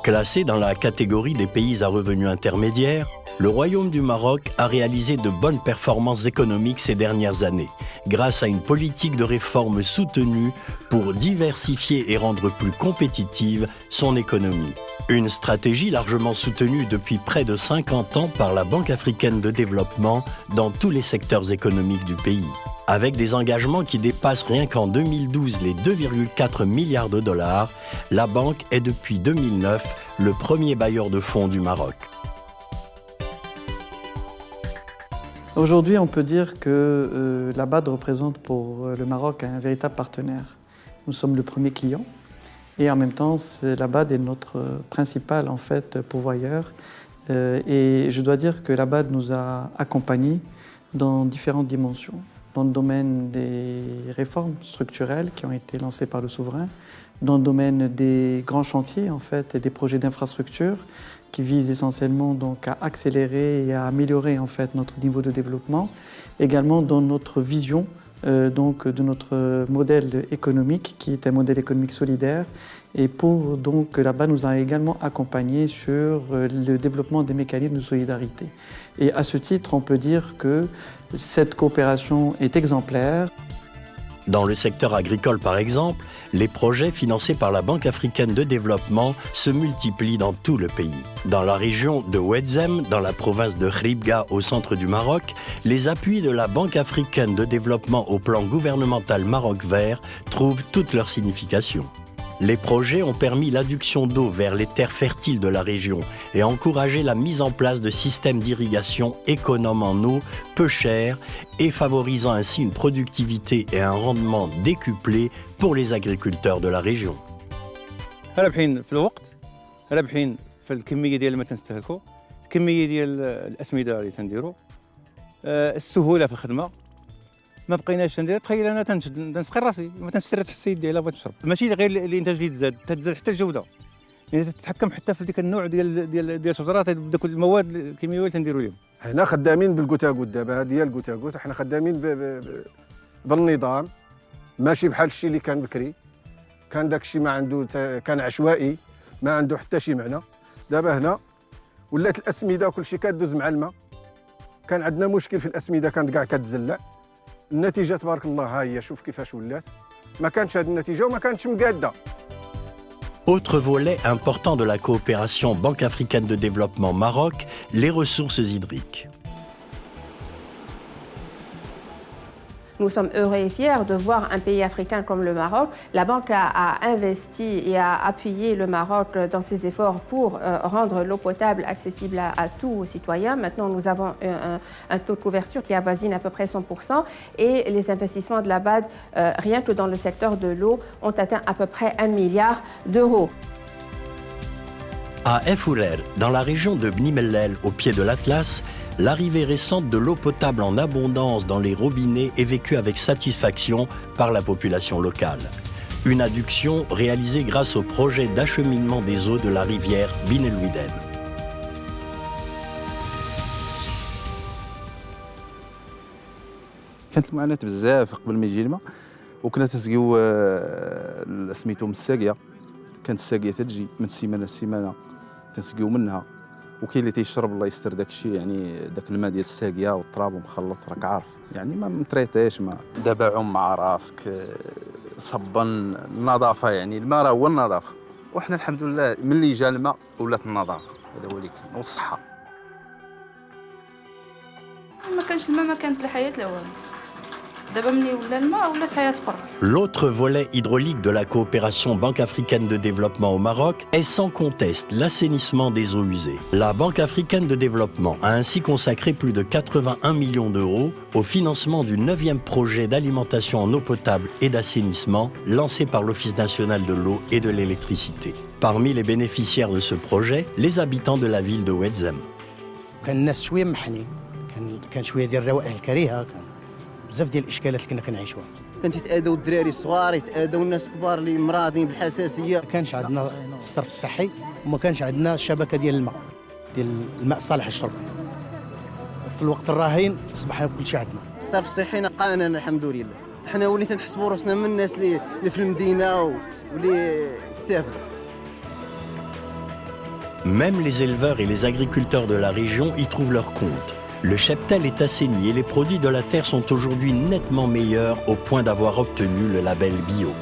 Classé dans la catégorie des pays à revenus intermédiaires, le Royaume du Maroc a réalisé de bonnes performances économiques ces dernières années, grâce à une politique de réforme soutenue pour diversifier et rendre plus compétitive son économie. Une stratégie largement soutenue depuis près de 50 ans par la Banque africaine de développement dans tous les secteurs économiques du pays. Avec des engagements qui dépassent rien qu'en 2012 les 2,4 milliards de dollars, la banque est depuis 2009 le premier bailleur de fonds du Maroc. Aujourd'hui, on peut dire que la BAD représente pour le Maroc un véritable partenaire. Nous sommes le premier client et en même temps, la BAD est notre principal pourvoyeur. Et je dois dire que la BAD nous a accompagnés dans différentes dimensions. Dans le domaine des réformes structurelles qui ont été lancées par le souverain, dans le domaine des grands chantiers et des projets d'infrastructure qui visent essentiellement donc à accélérer et à améliorer notre niveau de développement, également dans notre vision de notre modèle économique qui est un modèle économique solidaire et pour donc là-bas nous a également accompagnés sur le développement des mécanismes de solidarité. Et à ce titre, on peut dire que cette coopération est exemplaire. Dans le secteur agricole, par exemple, les projets financés par la Banque africaine de développement se multiplient dans tout le pays. Dans la région de Ouedzem, dans la province de Hribga, au centre du Maroc, les appuis de la Banque africaine de développement au plan gouvernemental Maroc Vert trouvent toute leur signification. Les projets ont permis l'adduction d'eau vers les terres fertiles de la région et encouragé la mise en place de systèmes d'irrigation économes en eau, peu chers et favorisant ainsi une productivité et un rendement décuplés pour les agriculteurs de la région. رابحين في الوقت، رابحين في الكمية ديال الماء تنستهلكوا، الكمية ديال الأسمدة اللي تنديروا، السهولة في الخدمة. ما بقيناش ندير، تخيل انا تنسقي راسي ما تنستري تحت يدي الا بغيت نشرب، ماشي غير الانتاج اللي تزاد حتى الجوده، يعني تتحكم حتى في ديك النوع ديال الشجرات بدوك المواد الكيميائيه اللي تنديروا لهم. حنا خدامين بالكوتاكوت دابا ديال الكوتاكوت، حنا خدامين بالنظام ماشي بحال الشيء اللي كان بكري، كان داك الشيء ما عنده كان عشوائي ما عنده حتى شي معنى. دابا هنا ولات الاسمده وكل شيء كدوز مع الماء، كان عندنا مشكل في الاسمده كانت كاع كتزلع. النتيجة تبارك الله ها هي، شوف كيفاش ولات، ما كانتش هذه النتيجة وما كانتش مقادة. Autre volet important de la coopération Banque africaine de développement Maroc, les ressources hydriques. Nous sommes heureux et fiers de voir un pays africain comme le Maroc. La Banque a investi et a appuyé le Maroc dans ses efforts pour rendre l'eau potable accessible à tous les citoyens. Maintenant, nous avons un taux de couverture qui avoisine à peu près 100% et les investissements de la BAD, rien que dans le secteur de l'eau, ont atteint à peu près 1 milliard d'euros. À Efourer, dans la région de Bni Mellel, au pied de l'Atlas, l'arrivée récente de l'eau potable en abondance dans les robinets est vécue avec satisfaction par la population locale. Une adduction réalisée grâce au projet d'acheminement des eaux de la rivière Bin El Ouiden. كانت المعاناة بزاف قبل ما يجي الماء وكنا تسقيو سميتو من الساقية، كانت الساقية تجي من السيمانة للسيمانة تنسقيو منها، وكاين اللي تيشرب الله يستر داك الشيء، يعني داك الماء ديال الساقيه والتراب ومخلط راك عارف، يعني ما متريطيش ما. دابا عوم مع راسك، صبن، النظافه، يعني الماء راه هو النظافه، وحنا الحمد لله ملي جا الماء ولات النظافه، هذا هو اللي كاين، والصحه. ما كانش الماء ما كانت الحياه لا والو. L'autre volet hydraulique de la coopération Banque africaine de développement au Maroc est sans conteste l'assainissement des eaux usées. La Banque africaine de développement a ainsi consacré plus de 81 millions d'euros au financement du 9e projet d'alimentation en eau potable et d'assainissement lancé par l'Office national de l'eau et de l'électricité. Parmi les bénéficiaires de ce projet, les habitants de la ville de Ouedzem. بزاف ديال الاشكالات اللي كنا كنعيشوها، كانت يتاذوا الدراري الصغار، يتاذوا الناس الكبار اللي مرضين بالحساسيه. ما كانش عندنا الصرف الصحي وما كانش عندنا الشبكه ديال الماء صالح للشرب. في الوقت الراهن اصبح كل شيء عندنا. الصرف الصحي نقانا الحمد لله، حنا وليت نحسبوا راسنا من الناس اللي في المدينه واللي استافدوا. Même les éleveurs et les agriculteurs de la région y trouvent leur compte. Le cheptel est assaini et les produits de la terre sont aujourd'hui nettement meilleurs au point d'avoir obtenu le label bio.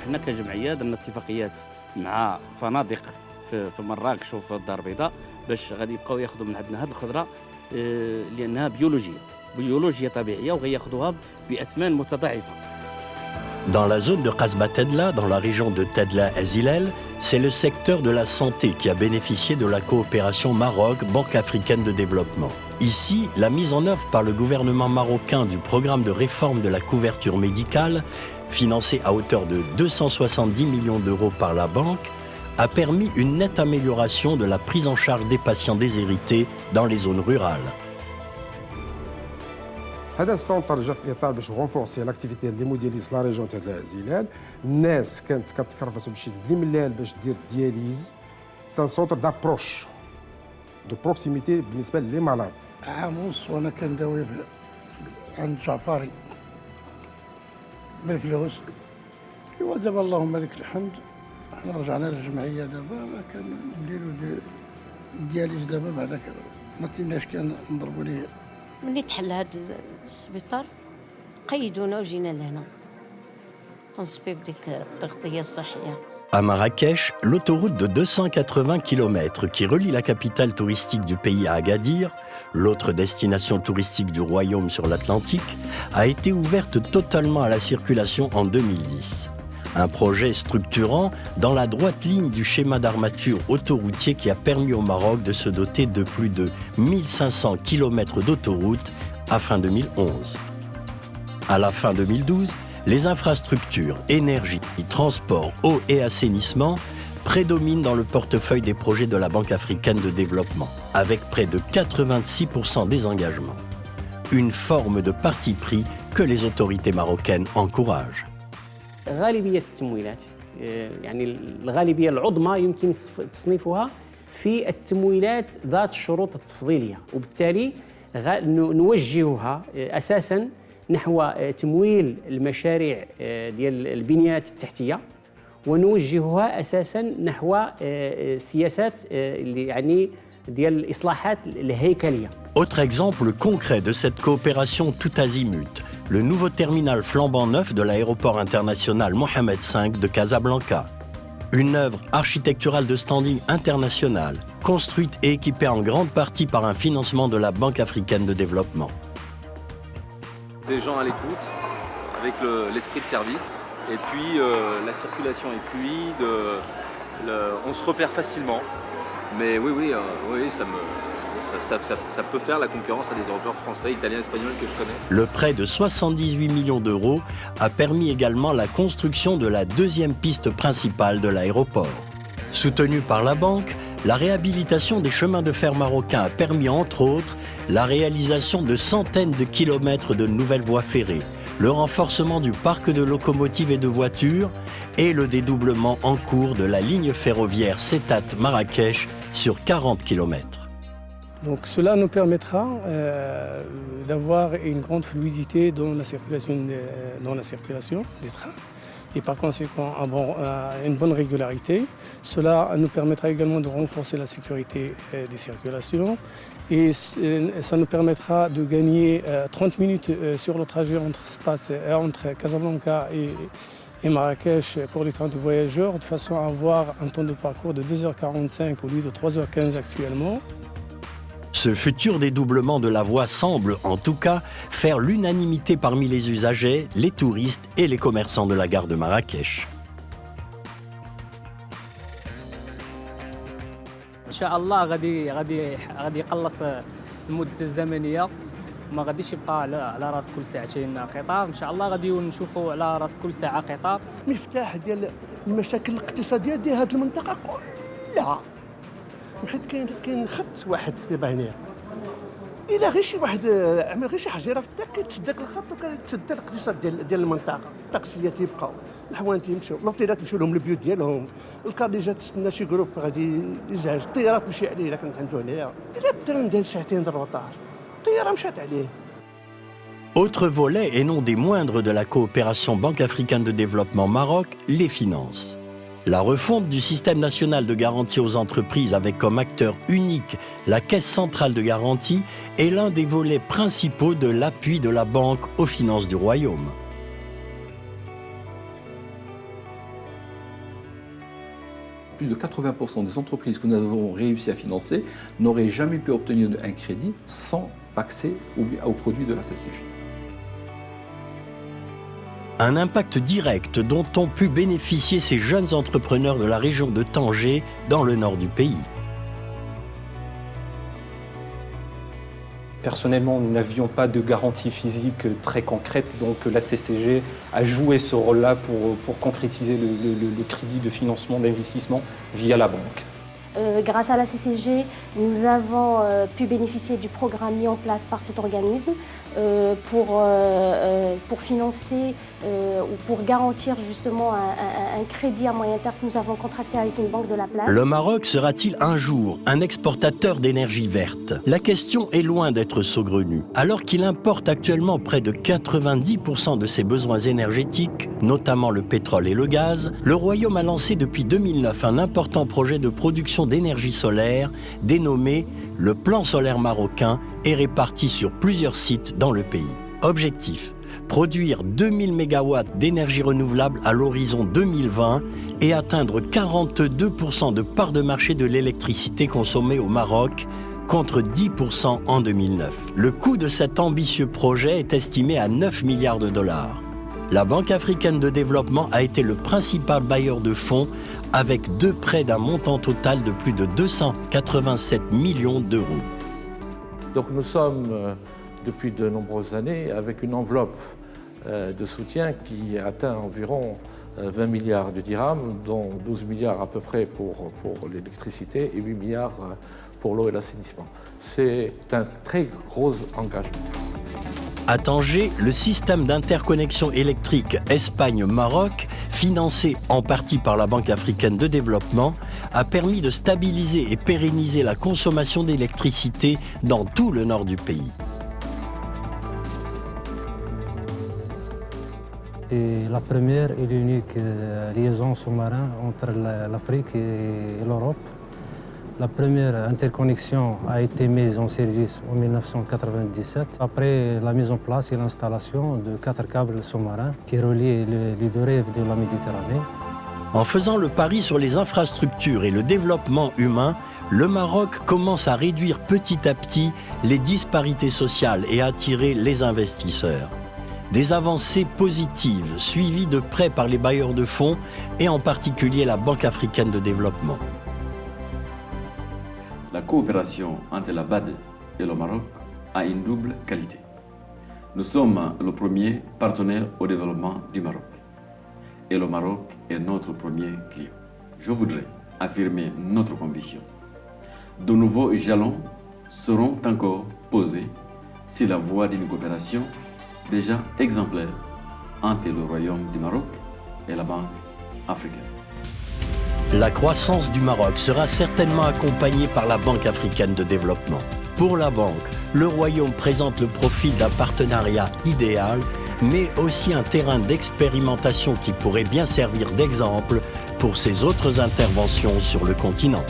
احنا كجمعيه درنا اتفاقيات مع فنادق في مراكش وفي الدار البيضاء باش غادي يبقاو ياخذوا من عندنا هذه الخضره لانها بيولوجيه طبيعيه وغياخذوها باثمان متضاعفه. Dans la zone de Kasbah Tedla, dans la région de Tedla-Azilel, c'est le secteur de la santé qui a bénéficié de la coopération Maroc-Banque africaine de développement. Ici, la mise en œuvre par le gouvernement marocain du programme de réforme de la couverture médicale, financé à hauteur de 270 millions d'euros par la banque, a permis une nette amélioration de la prise en charge des patients déshérités dans les zones rurales. هذا السونتر جا في اطار باش غونفورسي لاكتيفيتي ديمودياليز لا ريجون تاع العزيلال. الناس كانت كتكرفس باش تجي ملال باش دير دياليز. سان سونتر دابروش دو بروكسيميتي بالنسبه لي مالاد. عام ونص وانا كنداوي عند جعفري بالفلوس. ايوا دابا اللهم لك الحمد حنا رجعنا للجمعيه دابا ما كنديروا دياليز دابا بعدا ما كايناش كان نضربوا ليه. ملي تحل هذا السبيطار قيدونا وجينا لهنا تنصفي بديك التغطية الصحية. À Marrakech, l'autoroute de 280 km qui relie la capitale touristique du pays à Agadir, l'autre destination touristique du royaume sur l'Atlantique, a été ouverte totalement à la circulation en 2010. Un projet structurant dans la droite ligne du schéma d'armature autoroutier qui a permis au Maroc de se doter de plus de 1500 km d'autoroute à fin 2011. À la fin 2012, les infrastructures, énergie, transport, eau et assainissement prédominent dans le portefeuille des projets de la Banque africaine de développement, avec près de 86% des engagements. Une forme de parti pris que les autorités marocaines encouragent. غالبية التمويلات يعني الغالبية العظمى يمكن تصنيفها في التمويلات ذات الشروط التفضيلية وبالتالي نوجهها أساساً نحو تمويل المشاريع ديال البنيات التحتية ونوجهها أساساً نحو سياسات يعني ديال الإصلاحات الهيكلية. Autre exemple concret de cette coopération tout azimut, le nouveau terminal flambant neuf de l'aéroport international Mohamed V de Casablanca. Une œuvre architecturale de standing international, construite et équipée en grande partie par un financement de la Banque africaine de développement. Des gens à l'écoute, avec l'esprit de service, et puis la circulation est fluide, on se repère facilement. Mais oui, ça peut faire la concurrence à des aéroports français, italiens, espagnols que je connais. Le prêt de 78 millions d'euros a permis également la construction de la deuxième piste principale de l'aéroport. Soutenue par la banque, la réhabilitation des chemins de fer marocains a permis entre autres la réalisation de centaines de kilomètres de nouvelles voies ferrées, le renforcement du parc de locomotives et de voitures et le dédoublement en cours de la ligne ferroviaire Setat-Marrakech sur 40 km. Donc cela nous permettra d'avoir une grande fluidité dans la circulation des trains et par conséquent une bonne régularité. Cela nous permettra également de renforcer la sécurité des circulations et ça nous permettra de gagner 30 minutes sur le trajet entre Casablanca et Marrakech pour les trains de voyageurs de façon à avoir un temps de parcours de 2h45 au lieu de 3h15 actuellement. Ce futur dédoublement de la voie semble, en tout cas, faire l'unanimité parmi les usagers, les touristes et les commerçants de la gare de Marrakech. إن شاء الله غادي يقلص المدة الزمنية ما غاديش يبقى على راس كل ساعتين قطار إن شاء الله غادي نشوفوا على راس كل ساعة قطار. مفتاح ديال المشاكل الاقتصادية ديال هذه المنطقة كلها حيت كاين خط واحد دابا هنا الا غير شي واحد عمل غير شي حجيره في الدار كيتسد داك الخط وكتسد الاقتصاد ديال المنطقه الطاكسيات تيبقاو الحوانت يمشيو الموطيرات تمشيو لهم البيوت ديالهم الكاديجات تستنى شي جروب غادي يزعج الطيارات تمشي عليه الا كانت عنده هنايا الا التران دار ساعتين د الروطار الطياره مشات عليه. Autre volet et non des moindres de la coopération Banque africaine de développement Maroc, les finances. La refonte du système national de garantie aux entreprises avec comme acteur unique la Caisse centrale de garantie est l'un des volets principaux de l'appui de la banque aux finances du Royaume. Plus de 80% des entreprises que nous avons réussi à financer n'auraient jamais pu obtenir un crédit sans l'accès aux produits de la CCG. Un impact direct dont ont pu bénéficier ces jeunes entrepreneurs de la région de Tanger, dans le nord du pays. Personnellement, nous n'avions pas de garantie physique très concrète, donc la CCG a joué ce rôle-là pour concrétiser le crédit de financement d'investissement via la banque. Grâce à la CCG, nous avons pu bénéficier du programme mis en place par cet organisme pour financer ou pour garantir justement un crédit à moyen terme que nous avons contracté avec une banque de la place. Le Maroc sera-t-il un jour un exportateur d'énergie verte? La question est loin d'être saugrenue. Alors qu'il importe actuellement près de 90% de ses besoins énergétiques, notamment le pétrole et le gaz, le Royaume a lancé depuis 2009 un important projet de production d'énergie solaire dénommé le Plan solaire marocain et réparti sur plusieurs sites dans le pays. Objectif: produire 2000 MW d'énergie renouvelable à l'horizon 2020 et atteindre 42% de part de marché de l'électricité consommée au Maroc, contre 10% en 2009. Le coût de cet ambitieux projet est estimé à 9 milliards de dollars. La Banque africaine de développement a été le principal bailleur de fonds avec 2 prêts d'un montant total de plus de 287 millions d'euros. Donc nous sommes depuis de nombreuses années avec une enveloppe de soutien qui atteint environ 20 milliards de dirhams, dont 12 milliards à peu près pour l'électricité et 8 milliards pour l'eau et l'assainissement. C'est un très gros engagement. À Tanger, le système d'interconnexion électrique Espagne-Maroc, financé en partie par la Banque africaine de développement, a permis de stabiliser et pérenniser la consommation d'électricité dans tout le nord du pays. C'est la première et l'unique liaison sous-marine entre l'Afrique et l'Europe. La première interconnexion a été mise en service en 1997, après la mise en place et l'installation de 4 câbles sous-marins qui relient les 2 rives de la Méditerranée. En faisant le pari sur les infrastructures et le développement humain, le Maroc commence à réduire petit à petit les disparités sociales et à attirer les investisseurs. Des avancées positives, suivies de près par les bailleurs de fonds et en particulier la Banque africaine de développement. La coopération entre la BAD et le Maroc a une double qualité. Nous sommes le premier partenaire au développement du Maroc et le Maroc est notre premier client. Je voudrais affirmer notre conviction. De nouveaux jalons seront encore posés sur la voie d'une coopération déjà exemplaire entre le Royaume du Maroc et la Banque africaine. La croissance du Maroc sera certainement accompagnée par la Banque africaine de développement. Pour la banque, le Royaume présente le profil d'un partenariat idéal, mais aussi un terrain d'expérimentation qui pourrait bien servir d'exemple pour ses autres interventions sur le continent.